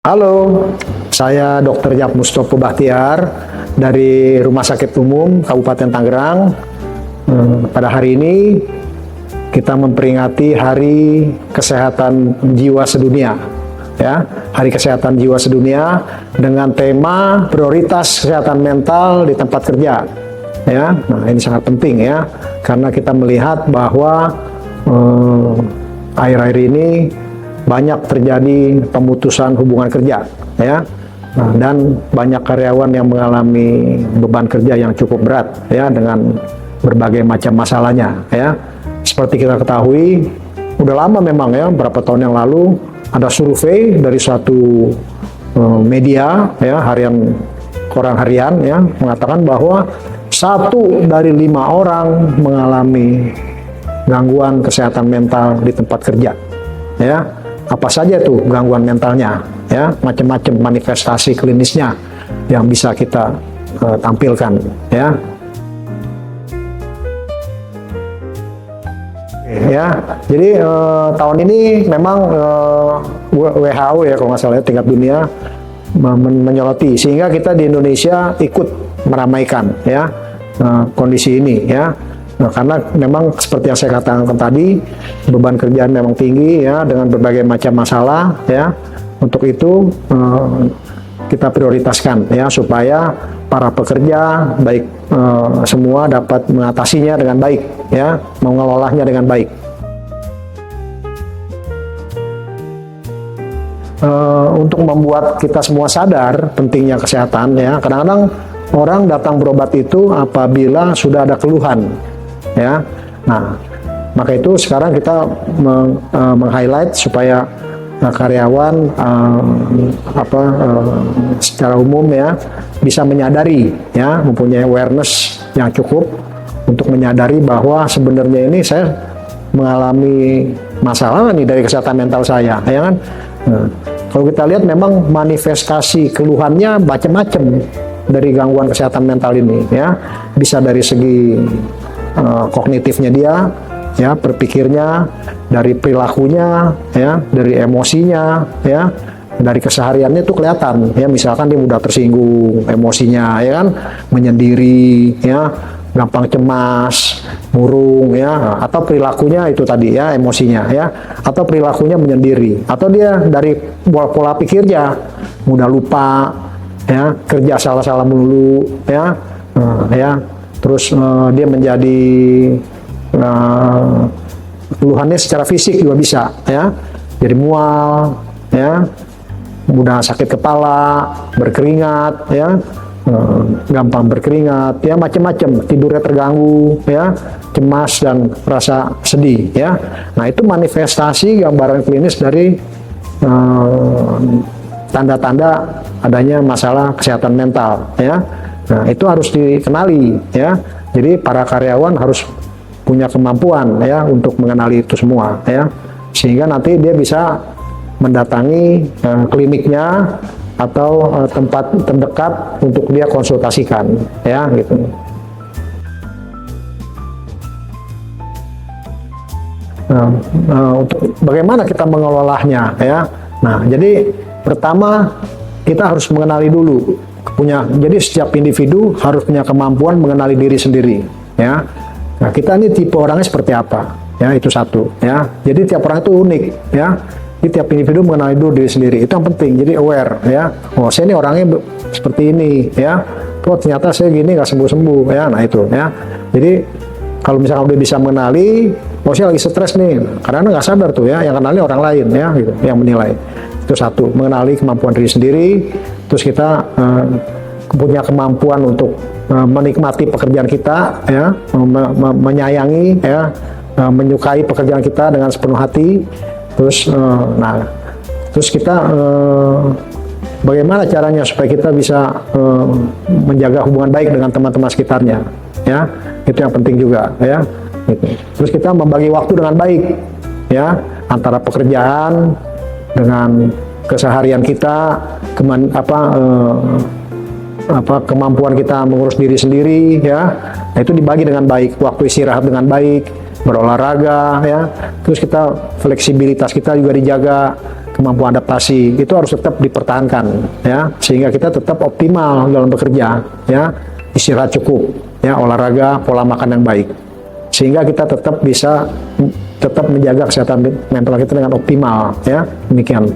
Halo, saya Dr. Yap Mustopo Bahtiar dari Rumah Sakit Umum Kabupaten Tangerang. Pada hari ini kita memperingati Hari Kesehatan Jiwa Sedunia, ya, Hari Kesehatan Jiwa Sedunia dengan tema prioritas kesehatan mental di tempat kerja. Ya, nah ini sangat penting ya, karena kita melihat bahwa akhir-akhir ini banyak terjadi pemutusan hubungan kerja, ya, dan banyak karyawan yang mengalami beban kerja yang cukup berat, ya, dengan berbagai macam masalahnya, ya. Seperti kita ketahui, udah lama memang ya, berapa tahun yang lalu ada survei dari suatu media, ya, koran harian, ya, mengatakan bahwa 1 dari 5 orang mengalami gangguan kesehatan mental di tempat kerja, ya. Apa saja tuh gangguan mentalnya, ya, macam-macam manifestasi klinisnya yang bisa kita tampilkan, ya. Ya, jadi tahun ini memang WHO ya, kalau nggak salah ya, tingkat dunia menyoroti, sehingga kita di Indonesia ikut meramaikan, ya, kondisi ini, ya. Nah, karena memang seperti yang saya katakan tadi, beban kerjaan memang tinggi, ya, dengan berbagai macam masalah, ya. Untuk itu kita prioritaskan, ya, supaya para pekerja baik semua dapat mengatasinya dengan baik, ya, mengelolanya dengan baik. Untuk membuat kita semua sadar pentingnya kesehatan, ya, kadang-kadang orang datang berobat itu apabila sudah ada keluhan, ya. Nah, maka itu sekarang kita meng-highlight supaya karyawan secara umum, ya, bisa menyadari, ya, mempunyai awareness yang cukup untuk menyadari bahwa sebenarnya ini saya mengalami masalah nih dari kesehatan mental saya, ya kan. Nah, kalau kita lihat memang manifestasi keluhannya macam-macam dari gangguan kesehatan mental ini, ya, bisa dari segi kognitifnya dia, ya, berpikirnya, dari perilakunya, ya, dari emosinya, ya, dari kesehariannya itu kelihatan, ya, misalkan dia mudah tersinggung emosinya, ya kan, menyendiri, ya, gampang cemas, murung, ya, atau perilakunya itu tadi, ya, emosinya, ya, atau perilakunya menyendiri, atau dia dari pola pikirnya mudah lupa, ya, kerja salah-salah melulu, ya, ya. Terus dia menjadi keluhannya secara fisik juga bisa, ya, jadi mual, ya, mudah sakit kepala, berkeringat, ya, gampang berkeringat, ya, macam-macam, tidurnya terganggu, ya, cemas dan rasa sedih, ya. Nah, itu manifestasi gambaran klinis dari tanda-tanda adanya masalah kesehatan mental, ya. Nah, itu harus dikenali, ya. Jadi para karyawan harus punya kemampuan, ya, untuk mengenali itu semua, ya, sehingga nanti dia bisa mendatangi kliniknya atau tempat terdekat untuk dia konsultasikan, ya, gitu. Untuk bagaimana kita mengelolanya, ya. Nah, jadi pertama kita harus mengenali dulu. Jadi setiap individu harus punya kemampuan mengenali diri sendiri, ya. Nah, kita ini tipe orangnya seperti apa, ya, itu satu, ya. Jadi tiap orang itu unik, ya. Jadi tiap individu mengenali dulu diri sendiri, itu yang penting. Jadi aware, ya. Oh, saya ini orangnya seperti ini, ya. Oh, ternyata saya gini nggak sembuh-sembuh, ya. Nah, itu, ya. Jadi kalau misalnya udah bisa mengenali, oh, saya lagi stres nih, karena nggak sadar tuh, ya, yang kenali orang lain, ya, gitu, yang menilai. Itu satu, mengenali kemampuan diri sendiri. Terus kita punya kemampuan untuk menikmati pekerjaan kita, ya, menyayangi, ya, menyukai pekerjaan kita dengan sepenuh hati. Terus, terus kita bagaimana caranya supaya kita bisa menjaga hubungan baik dengan teman-teman sekitarnya, ya, itu yang penting juga, ya. Gitu. Terus kita membagi waktu dengan baik, ya, antara pekerjaan dengan keseharian kita, kemampuan kita mengurus diri sendiri, ya. Nah, itu dibagi dengan baik, waktu istirahat dengan baik, berolahraga, ya. Terus kita fleksibilitas kita juga dijaga, kemampuan adaptasi itu harus tetap dipertahankan, ya, sehingga kita tetap optimal dalam bekerja, ya, istirahat cukup, ya, olahraga, pola makan yang baik, sehingga kita tetap bisa tetap menjaga kesehatan mental kita dengan optimal, ya, demikian.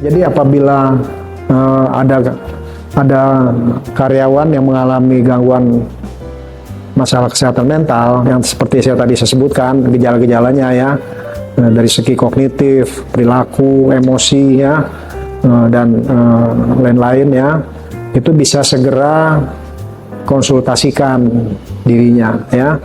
Jadi apabila ada karyawan yang mengalami gangguan masalah kesehatan mental yang seperti saya tadi sebutkan gejala-gejalanya, ya, dari segi kognitif, perilaku, emosi, ya, dan lain-lain, ya, itu bisa segera konsultasikan dirinya, ya,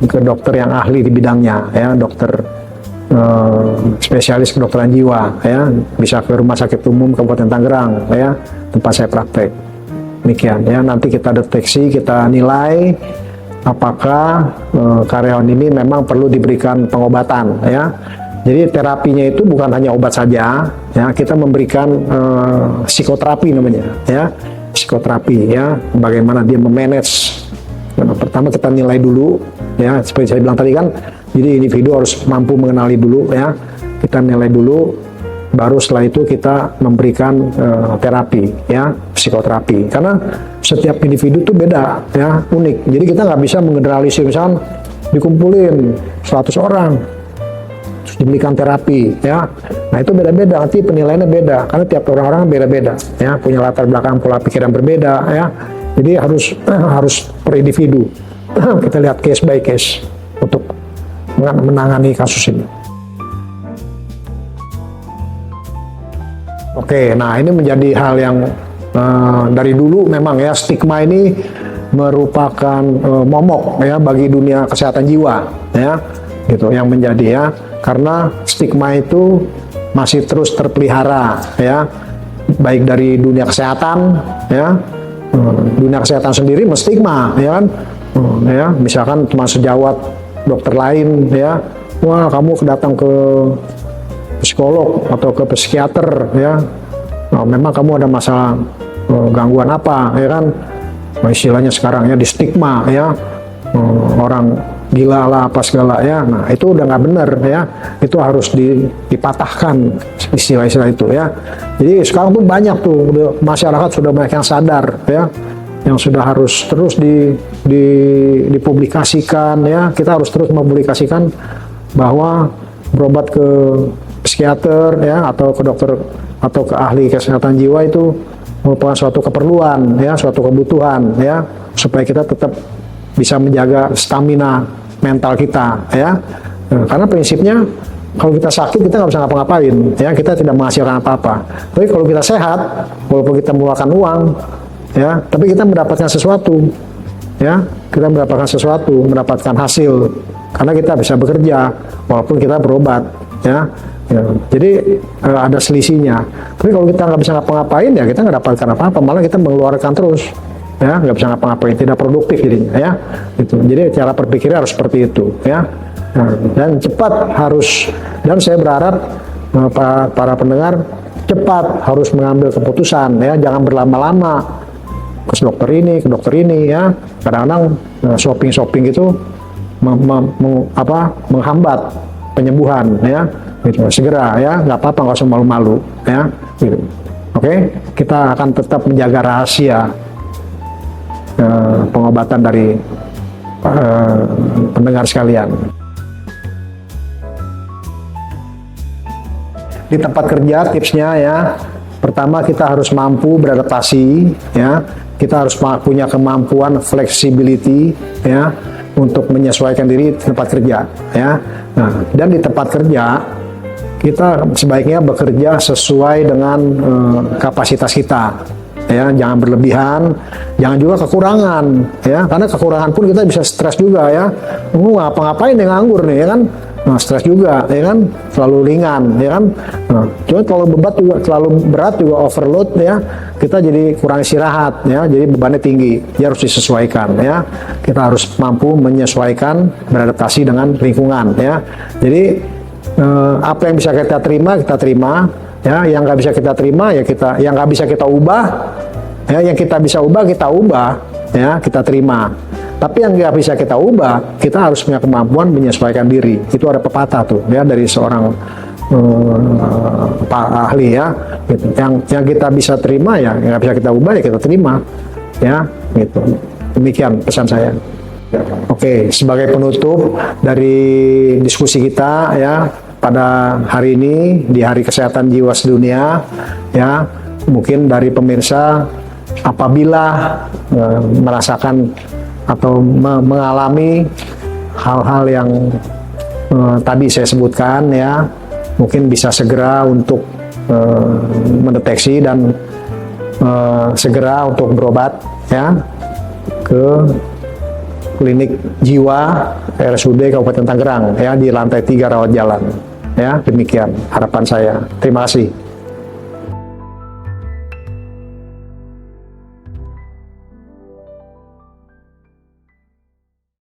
ke dokter yang ahli di bidangnya, ya, dokter spesialis kedokteran jiwa, ya, bisa ke Rumah Sakit Umum Kabupaten Tangerang, ya, tempat saya praktek. Demikian, ya, nanti kita deteksi, kita nilai apakah karyawan ini memang perlu diberikan pengobatan, ya. Jadi terapinya itu bukan hanya obat saja, ya, kita memberikan psikoterapi namanya, ya, psikoterapi, ya, bagaimana dia memanage. Pertama kita nilai dulu, ya, seperti saya bilang tadi kan, jadi individu harus mampu mengenali dulu, ya, kita nilai dulu, baru setelah itu kita memberikan terapi, ya, psikoterapi. Karena setiap individu itu beda, ya, unik. Jadi kita nggak bisa menggeneralisir, misalnya dikumpulin 100 orang, terus diberikan terapi, ya. Nah itu beda-beda, nanti penilaiannya beda, karena tiap orang-orang beda-beda, ya, punya latar belakang pola pikir yang berbeda, ya. Jadi harus per individu. Kita lihat case by case untuk menangani kasus ini. Oke, nah ini menjadi hal yang dari dulu memang, ya, stigma ini merupakan momok, ya, bagi dunia kesehatan jiwa, ya, gitu yang menjadi, ya, karena stigma itu masih terus terpelihara, ya, baik dari dunia kesehatan, ya, dunia kesehatan sendiri menstigma, ya kan, ya, misalkan teman sejawat dokter lain, ya, wah kamu datang ke psikolog atau ke psikiater, ya, nah, memang kamu ada masalah gangguan apa, ya kan, nah, istilahnya sekarang, ya, di stigma, ya, orang gila lah apa segala, ya. Nah itu udah nggak benar, ya, itu harus dipatahkan istilah-istilah itu, ya. Jadi sekarang tuh banyak tuh masyarakat sudah banyak yang sadar, ya, yang sudah harus terus dipublikasikan, ya, kita harus terus mempublikasikan bahwa berobat ke psikiater, ya, atau ke dokter atau ke ahli kesehatan jiwa itu merupakan suatu keperluan, ya, suatu kebutuhan, ya, supaya kita tetap bisa menjaga stamina mental kita, ya. Karena prinsipnya kalau kita sakit kita nggak bisa ngapa-ngapain, ya, kita tidak menghasilkan apa-apa. Tapi kalau kita sehat, walaupun kita mengeluarkan uang, ya, tapi kita mendapatkan sesuatu, ya, kita mendapatkan sesuatu, mendapatkan hasil, karena kita bisa bekerja walaupun kita berobat, ya. Ya, jadi ada selisihnya. Tapi kalau kita nggak bisa ngapa-ngapain, ya kita nggak dapatkan apa-apa, malah kita mengeluarkan terus, ya, nggak bisa ngapa-ngapain, tidak produktif jadinya, ya. Itu. Jadi cara berpikirnya harus seperti itu, ya. Nah, dan cepat harus, dan saya berharap para pendengar cepat harus mengambil keputusan, ya, jangan berlama-lama ke dokter ini, ya. Kadang-kadang shopping itu menghambat penyembuhan, ya. Gitu. Segera, ya, nggak apa-apa, nggak usah malu-malu, ya. Gitu. Oke, kita akan tetap menjaga rahasia pengobatan dari pendengar sekalian. Di tempat kerja tipsnya, ya, pertama kita harus mampu beradaptasi, ya, kita harus punya kemampuan flexibility, ya, untuk menyesuaikan diri di tempat kerja, ya. Nah, dan di tempat kerja kita sebaiknya bekerja sesuai dengan kapasitas kita, ya, jangan berlebihan, jangan juga kekurangan, ya, karena kekurangan pun kita bisa stres juga, ya, ngapa-ngapain yang nganggur nih, ya kan, nah, stres juga, ya kan, terlalu ringan, ya kan, nah, cuma terlalu berat juga overload, ya, kita jadi kurang istirahat, ya, jadi bebannya tinggi, ya, harus disesuaikan, ya, kita harus mampu menyesuaikan, beradaptasi dengan lingkungan, ya, jadi apa yang bisa kita terima, ya, yang nggak bisa kita terima, ya yang nggak bisa kita ubah, ya, yang kita bisa ubah kita ubah, ya, kita terima. Tapi yang nggak bisa kita ubah, kita harus punya kemampuan menyesuaikan diri. Itu ada pepatah tuh ya dari seorang Pak ahli ya, gitu. Yang kita bisa terima ya, yang nggak bisa kita ubah ya kita terima, ya, gitu. Demikian pesan saya. Oke, sebagai penutup dari diskusi kita ya pada hari ini di Hari Kesehatan Jiwa Sedunia, ya, mungkin dari pemirsa apabila merasakan atau mengalami hal-hal yang tadi saya sebutkan ya, mungkin bisa segera untuk mendeteksi dan segera untuk berobat ya ke klinik jiwa RSUD Kabupaten Tangerang ya di lantai 3 rawat jalan ya. Demikian harapan saya. Terima kasih.